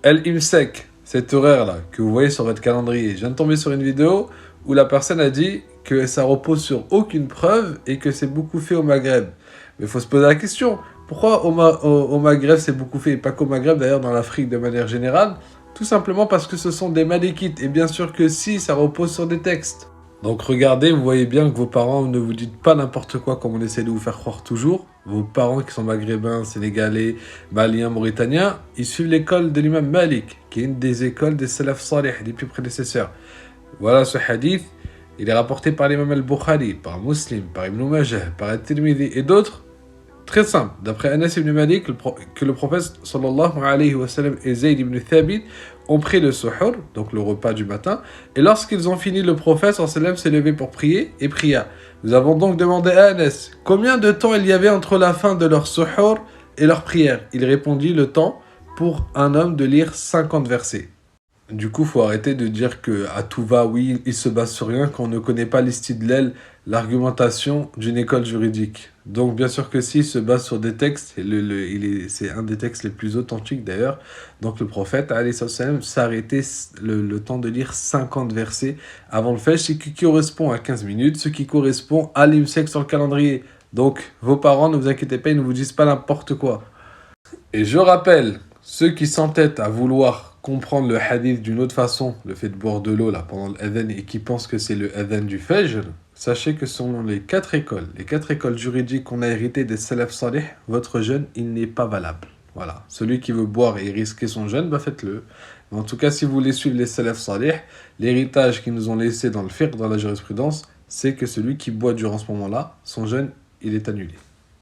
El-Imsek, cet horaire-là que vous voyez sur votre calendrier, je viens de tomber sur une vidéo où la personne a dit que ça repose sur aucune preuve et que c'est beaucoup fait au Maghreb. Mais il faut se poser la question, pourquoi au Maghreb c'est beaucoup fait, et pas qu'au Maghreb d'ailleurs, dans l'Afrique de manière générale? Tout simplement parce que ce sont des Malikites, et bien sûr que si, ça repose sur des textes. Donc regardez, vous voyez bien que vos parents ne vous disent pas n'importe quoi comme on essaie de vous faire croire toujours. Vos parents qui sont maghrébins, sénégalais, maliens, mauritaniens, ils suivent l'école de l'imam Malik, qui est une des écoles des salaf salih, des plus prédécesseurs. Voilà ce hadith, il est rapporté par l'imam al-Bukhari, par Muslim, par Ibn Majah, par At-Tirmidhi et d'autres. Très simple, d'après Anas ibn Malik, que le prophète sallallahu alayhi wa sallam et Zayd ibn Thabit ont pris le suhur, donc le repas du matin, et lorsqu'ils ont fini, le prophète sallallahu alayhi wa sallam s'est levé pour prier et pria. Nous avons donc demandé à Anas combien de temps il y avait entre la fin de leur suhur et leur prière. Il répondit le temps pour un homme de lire 50 versets. Du coup, il faut arrêter de dire que à tout va, oui, il se base sur rien, qu'on ne connaît pas l'istidlal, l'argumentation d'une école juridique. Donc, bien sûr que si, il se base sur des textes, et c'est un des textes les plus authentiques d'ailleurs. Donc, le prophète, alayhi salam, s'arrêtait le temps de lire 50 versets avant le fajr, ce qui correspond à 15 minutes, ce qui correspond à l'imsek sur le calendrier. Donc, vos parents, ne vous inquiétez pas, ils ne vous disent pas n'importe quoi. Et je rappelle, ceux qui s'entêtent à vouloir comprendre le hadith d'une autre façon, le fait de boire de l'eau là pendant l'adhan et qui pensent que c'est le adhan du fajr, sachez que selon les quatre écoles juridiques qu'on a héritées des salaf salih, votre jeûne, il n'est pas valable. Voilà. Celui qui veut boire et risquer son jeûne, bah faites-le. Mais en tout cas, si vous voulez suivre les salaf salih, l'héritage qu'ils nous ont laissé dans le fiqh, dans la jurisprudence, c'est que celui qui boit durant ce moment-là, son jeûne, il est annulé.